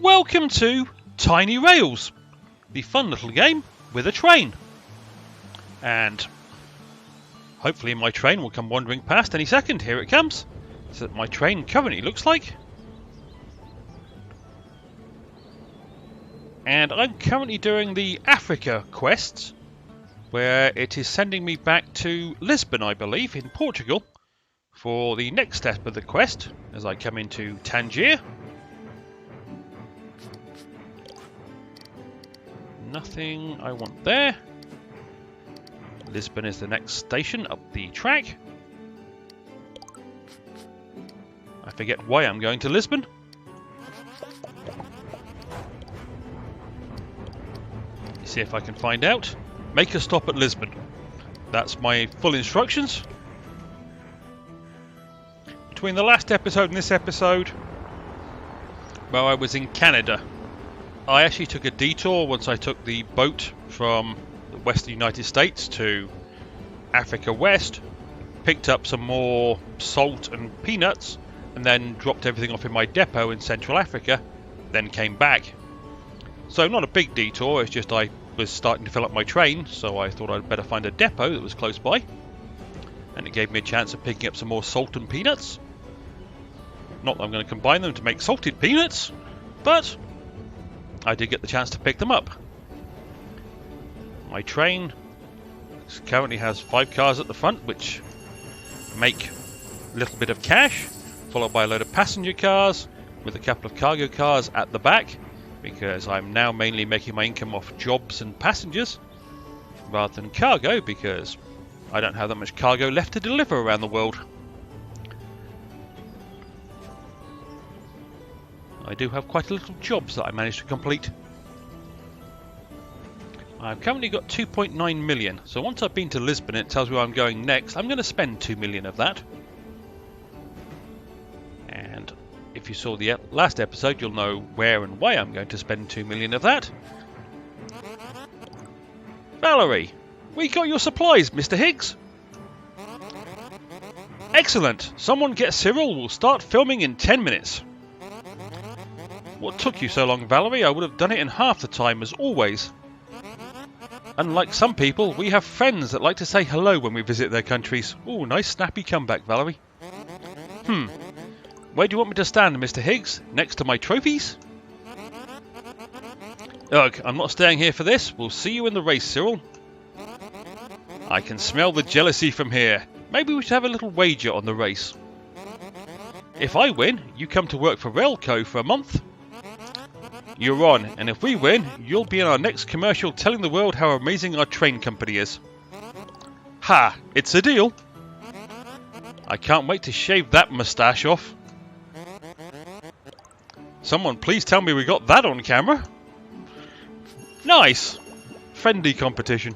Welcome to Tiny Rails, the fun little game with a train. And hopefully my train will come wandering past any second. Here it comes. So my train currently looks like. And I'm currently doing the Africa quests, where it is sending me back to Lisbon, I believe, in Portugal, for the next step of the quest as I come into Tangier. Nothing I want there. Lisbon is the next station up the track. I forget why I'm going to Lisbon. Let's see if I can find out. Make a stop at Lisbon. That's my full instructions. Between the last episode and this episode, well, I was in Canada. I actually took a detour once I took the boat from the western United States to Africa West, picked up some more salt and peanuts, and then dropped everything off in my depot in Central Africa, then came back. So not a big detour, it's just I was starting to fill up my train, so I thought I'd better find a depot that was close by. And it gave me a chance of picking up some more salt and peanuts. Not that I'm going to combine them to make salted peanuts, but I did get the chance to pick them up. My train currently has 5 cars at the front, which make a little bit of cash, followed by a load of passenger cars, with a couple of cargo cars at the back, because I'm now mainly making my income off jobs and passengers, rather than cargo, because I don't have that much cargo left to deliver around the world. I do have quite a little jobs that I managed to complete. I've currently got 2.9 million, so once I've been to Lisbon it tells me where I'm going next. I'm going to spend 2 million of that. And if you saw the last episode, you'll know where and why I'm going to spend 2 million of that. Valerie, we got your supplies, Mr. Higgs. Excellent. Someone get Cyril. We'll start filming in 10 minutes. What took you so long, Valerie? I would have done it in half the time, as always. Unlike some people, we have friends that like to say hello when we visit their countries. Ooh, nice snappy comeback, Valerie. Where do you want me to stand, Mr. Higgs? Next to my trophies? Ugh, I'm not staying here for this. We'll see you in the race, Cyril. I can smell the jealousy from here. Maybe we should have a little wager on the race. If I win, you come to work for Railco for a month. You're on, and if we win, you'll be in our next commercial telling the world how amazing our train company is. Ha! It's a deal! I can't wait to shave that moustache off. Someone please tell me we got that on camera. Nice! Friendly competition.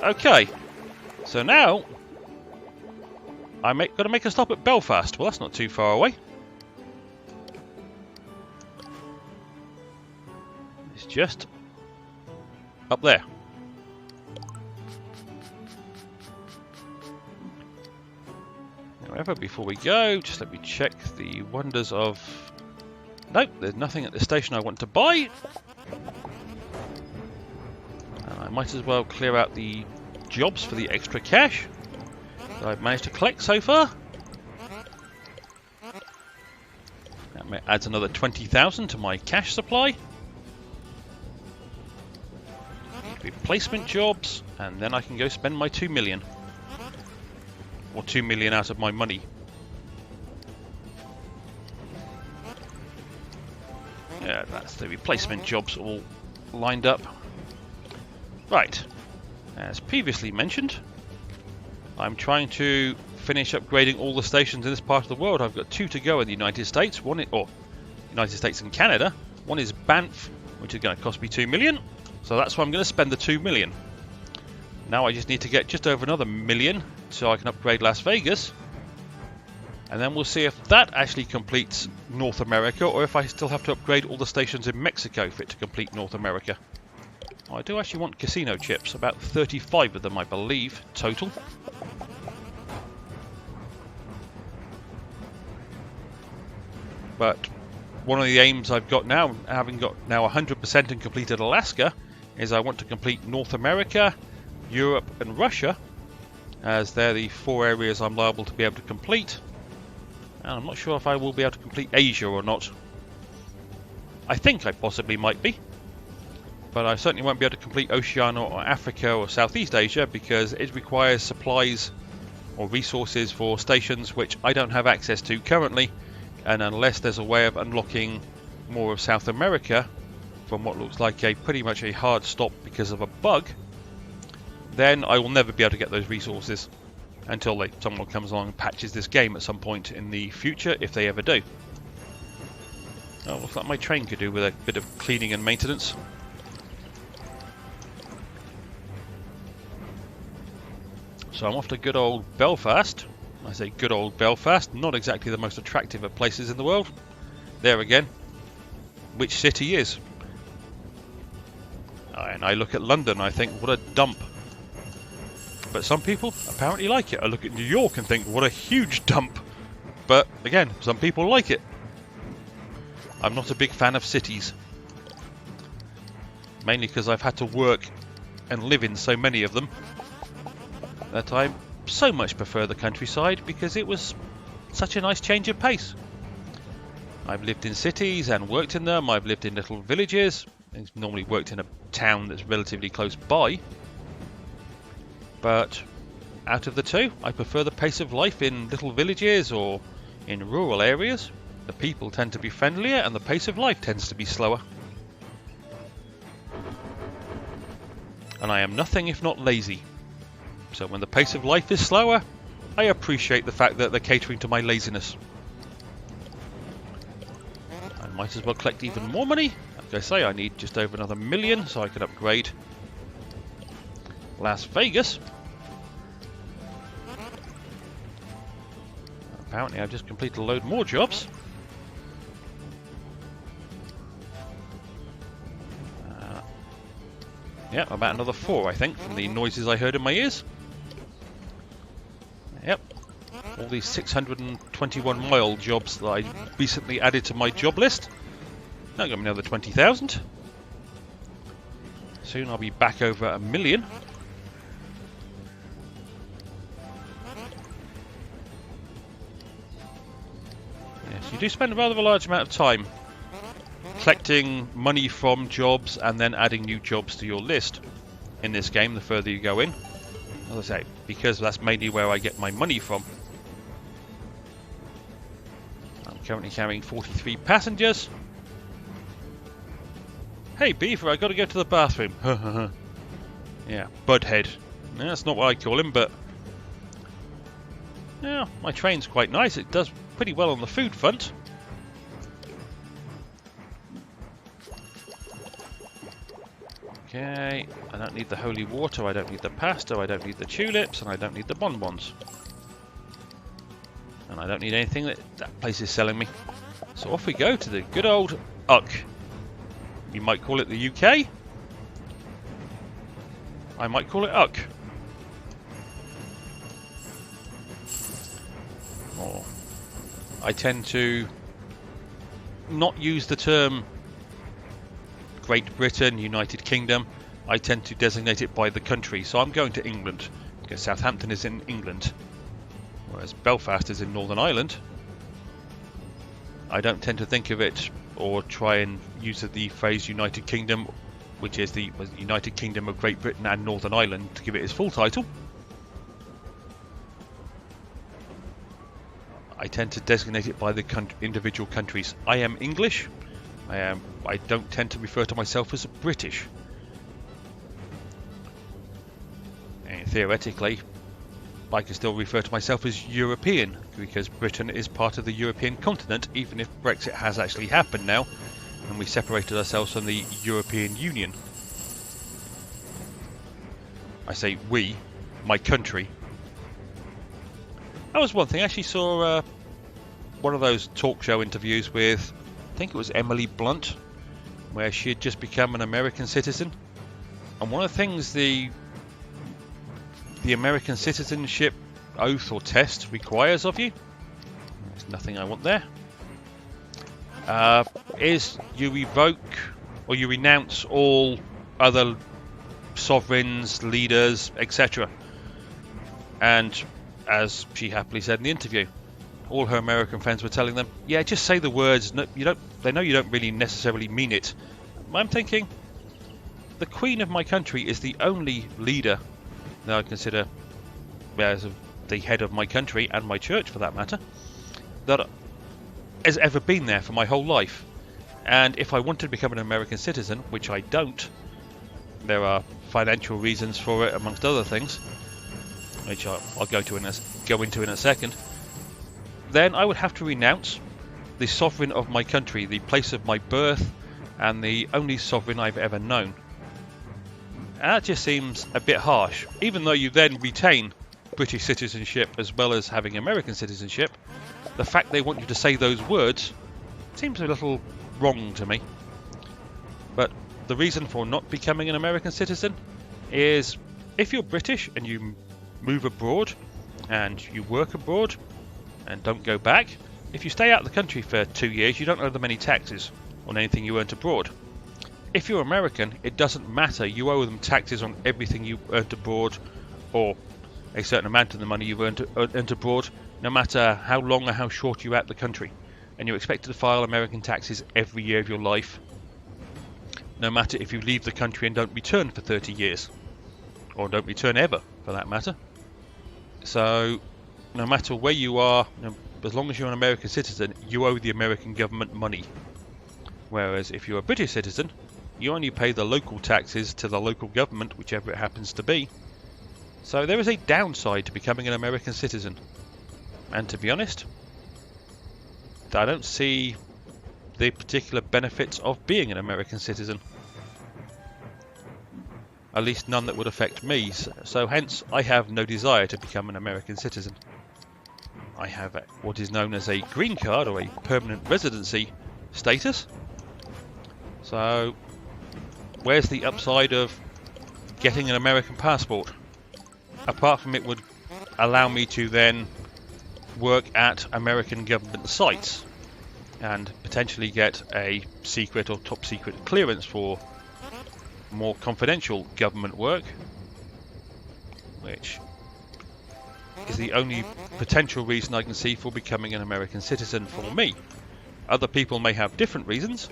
Okay, so now I'm got to make a stop at Belfast. Well, that's not too far away. It's just up there. However, before we go, just let me check the wonders of... Nope, there's nothing at the station I want to buy. And I might as well clear out the jobs for the extra cash that I've managed to collect so far. That adds another 20,000 to my cash supply. Replacement jobs, and then I can go spend my 2 million. Or 2 million out of my money. Yeah, that's the replacement jobs all lined up. Right, as previously mentioned, I'm trying to finish upgrading all the stations in this part of the world. I've got 2 to go in the United States, United States and Canada. One is Banff, which is going to cost me 2 million. So that's why I'm going to spend the 2 million. Now I just need to get just over another million so I can upgrade Las Vegas. And then we'll see if that actually completes North America, or if I still have to upgrade all the stations in Mexico for it to complete North America. Oh, I do actually want casino chips, about 35 of them I believe, total. But one of the aims I've got now, having got now 100% and completed Alaska, is I want to complete North America, Europe and Russia, as they're the 4 areas I'm liable to be able to complete. And I'm not sure if I will be able to complete Asia or not. I think I possibly might be, but I certainly won't be able to complete Oceania or Africa or Southeast Asia because it requires supplies or resources for stations which I don't have access to currently, and unless there's a way of unlocking more of South America from what looks like pretty much a hard stop because of a bug, then I will never be able to get those resources until someone comes along and patches this game at some point in the future, if they ever do. Oh, looks like my train could do with a bit of cleaning and maintenance. So I'm off to good old Belfast. I say good old Belfast, not exactly the most attractive of places in the world. There again, which city is? And I look at London, I think, what a dump. But some people apparently like it. I look at New York and think, what a huge dump. But again, some people like it. I'm not a big fan of cities. Mainly because I've had to work and live in so many of them that I so much prefer the countryside because it was such a nice change of pace. I've lived in cities and worked in them. I've lived in little villages. I've normally worked in a town that's relatively close by. But out of the two, I prefer the pace of life in little villages or in rural areas. The people tend to be friendlier and the pace of life tends to be slower. And I am nothing if not lazy. So when the pace of life is slower, I appreciate the fact that they're catering to my laziness. I might as well collect even more money. Like I say, I need just over another 1 million so I can upgrade Las Vegas. Apparently I've just completed a load more jobs. Yeah, about another 4 I think from the noises I heard in my ears. Yep, all these 621 mile jobs that I recently added to my job list. Now got me another 20,000. Soon I'll be back over 1 million. Yes, you do spend a rather large amount of time collecting money from jobs and then adding new jobs to your list in this game the further you go in. As I say, because that's mainly where I get my money from. I'm currently carrying 43 passengers. Hey Beaver, I gotta go to the bathroom. Yeah, Budhead. Yeah, that's not what I call him, but yeah, my train's quite nice. It does pretty well on the food front. Okay, I don't need the holy water, I don't need the pasta, I don't need the tulips, and I don't need the bonbons. And I don't need anything that place is selling me. So off we go to the good old UK. You might call it the UK. I might call it UK. Or I tend to not use the term Great Britain, United Kingdom. I tend to designate it by the country. So I'm going to England because Southampton is in England, whereas Belfast is in Northern Ireland. I don't tend to think of it or try and use the phrase United Kingdom, which is the United Kingdom of Great Britain and Northern Ireland, to give it its full title. I tend to designate it by the individual countries. I am English. I don't tend to refer to myself as British. And theoretically, I can still refer to myself as European, because Britain is part of the European continent, even if Brexit has actually happened now, and we separated ourselves from the European Union. I say we, my country. That was one thing. I actually saw one of those talk show interviews with, I think it was Emily Blunt, where she had just become an American citizen. And one of the things the American citizenship oath or test requires of you, there's nothing I want there, is you revoke or you renounce all other sovereigns, leaders, etc. And as she happily said in the interview, all her American friends were telling them, yeah, just say the words. No, you don't. They know you don't really necessarily mean it. I'm thinking, the Queen of my country is the only leader that I consider, as the head of my country and my church for that matter, that has ever been there for my whole life. And if I wanted to become an American citizen, which I don't, there are financial reasons for it amongst other things, which I'll go into in a second, then I would have to renounce the sovereign of my country, the place of my birth, and the only sovereign I've ever known. And that just seems a bit harsh. Even though you then retain British citizenship as well as having American citizenship, the fact they want you to say those words seems a little wrong to me. But the reason for not becoming an American citizen is if you're British and you move abroad and you work abroad and don't go back, if you stay out of the country for 2 years, you don't owe them any taxes on anything you earned abroad. If you're American, it doesn't matter. You owe them taxes on everything you earned abroad, or a certain amount of the money you've earned abroad, no matter how long or how short you're at the country. And you're expected to file American taxes every year of your life, no matter if you leave the country and don't return for 30 years, or don't return ever, for that matter. So, no matter where you are, as long as you're an American citizen, you owe the American government money. Whereas if you're a British citizen, you only pay the local taxes to the local government, whichever it happens to be. So there is a downside to becoming an American citizen. And to be honest, I don't see the particular benefits of being an American citizen. At least none that would affect me, so hence I have no desire to become an American citizen. I have what is known as a green card or a permanent residency status. So where's the upside of getting an American passport? Apart from it would allow me to then work at American government sites and potentially get a secret or top secret clearance for more confidential government work, which is the only potential reason I can see for becoming an American citizen for me. Other people may have different reasons,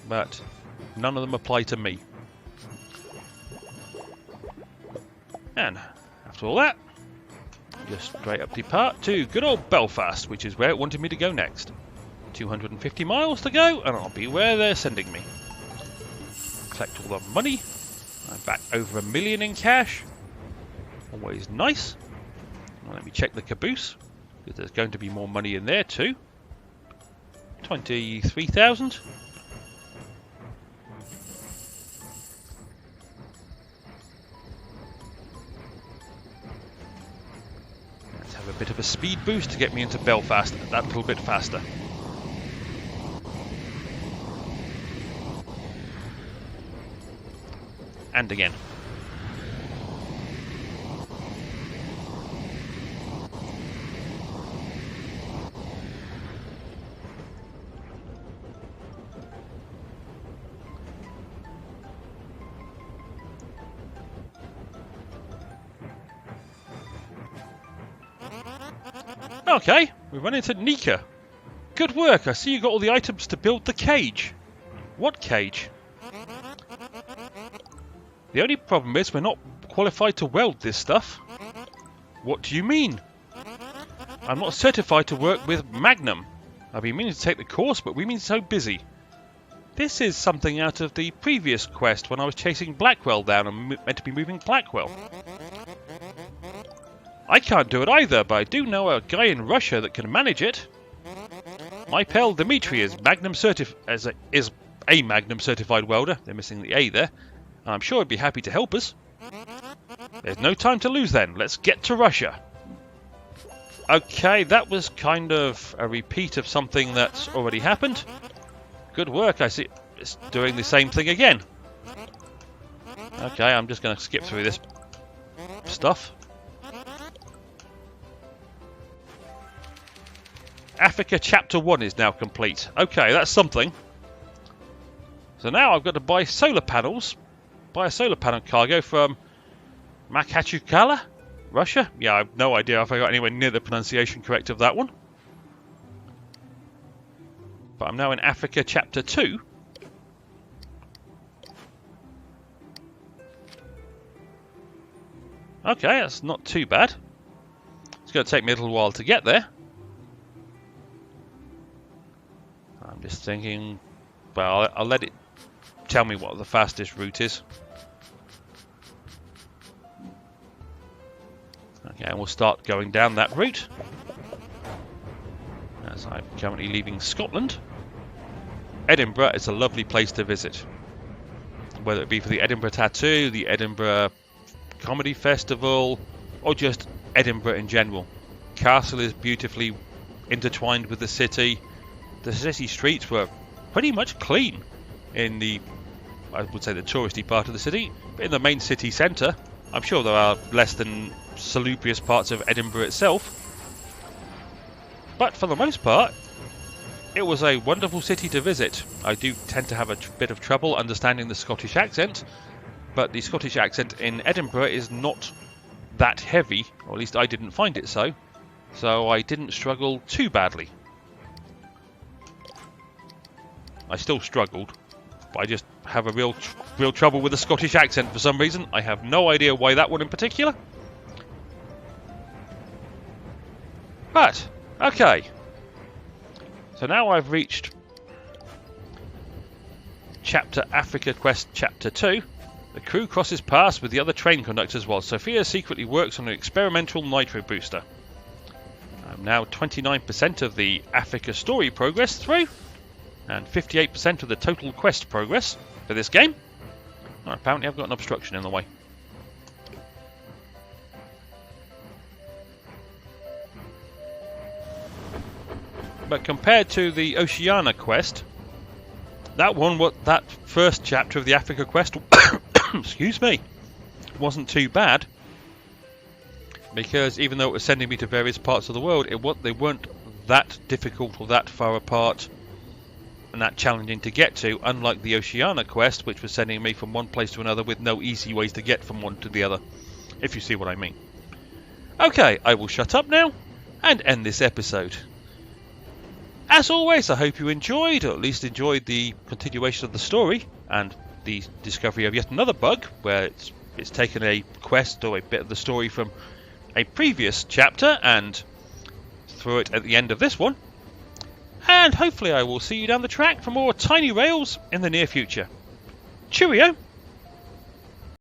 but none of them apply to me. And after all that, just straight up depart to good old Belfast, which is where it wanted me to go next. 250 miles to go, and I'll be where they're sending me. Collect all the money. I'm back over $1 million in cash. Always nice. Well, let me check the caboose, because there's going to be more money in there too. 23,000. Let's have a bit of a speed boost to get me into Belfast that little bit faster. And again. Okay, we run into Nika. Good work, I see you got all the items to build the cage. What cage? The only problem is we're not qualified to weld this stuff. What do you mean? I'm not certified to work with Magnum. I've been meaning to take the course, but we've been so busy. This is something out of the previous quest when I was chasing Blackwell down and meant to be moving Blackwell. I can't do it either, but I do know a guy in Russia that can manage it. My pal Dimitri is a Magnum certified welder. They're missing the A there. I'm sure he'd be happy to help us. There's no time to lose then. Let's get to Russia. Okay, that was kind of a repeat of something that's already happened. Good work, I see it's doing the same thing again. Okay, I'm just going to skip through this stuff. Africa Chapter 1 is now complete. Okay, that's something. So now I've got to buy solar panels. Buy a solar panel cargo from Makachukala, Russia. Yeah, I have no idea if I got anywhere near the pronunciation correct of that one. But I'm now in Africa Chapter 2. Okay, that's not too bad. It's going to take me a little while to get there. I'm just thinking, well, I'll let it tell me what the fastest route is. Okay, and we'll start going down that route. As I'm currently leaving Scotland. Edinburgh is a lovely place to visit. Whether it be for the Edinburgh Tattoo, the Edinburgh Comedy Festival, or just Edinburgh in general. Castle is beautifully intertwined with the city. The city streets were pretty much clean in the, I would say, the touristy part of the city. But in the main city centre, I'm sure there are less than salubrious parts of Edinburgh itself. But for the most part, it was a wonderful city to visit. I do tend to have a bit of trouble understanding the Scottish accent, but the Scottish accent in Edinburgh is not that heavy, or at least I didn't find it so I didn't struggle too badly. I still struggled, but I just have a real trouble with the Scottish accent for some reason. I have no idea why that one in particular. But, okay. So now I've reached Africa Quest Chapter 2. The crew crosses paths with the other train conductors while Sophia secretly works on an experimental nitro booster. I'm now 29% of the Africa story progress through, and 58% of the total quest progress for this game. Oh, apparently I've got an obstruction in the way. But compared to the Oceania quest, that first chapter of the Africa quest, excuse me, wasn't too bad. Because even though it was sending me to various parts of the world, they weren't that difficult or that far apart and that challenging to get to, unlike the Oceania quest, which was sending me from one place to another with no easy ways to get from one to the other, if you see what I mean. Okay, I will shut up now and end this episode. As always, I hope you enjoyed, or at least enjoyed the continuation of the story, and the discovery of yet another bug, where it's taken a quest or a bit of the story from a previous chapter and threw it at the end of this one. And hopefully I will see you down the track for more Tiny Rails in the near future. Cheerio!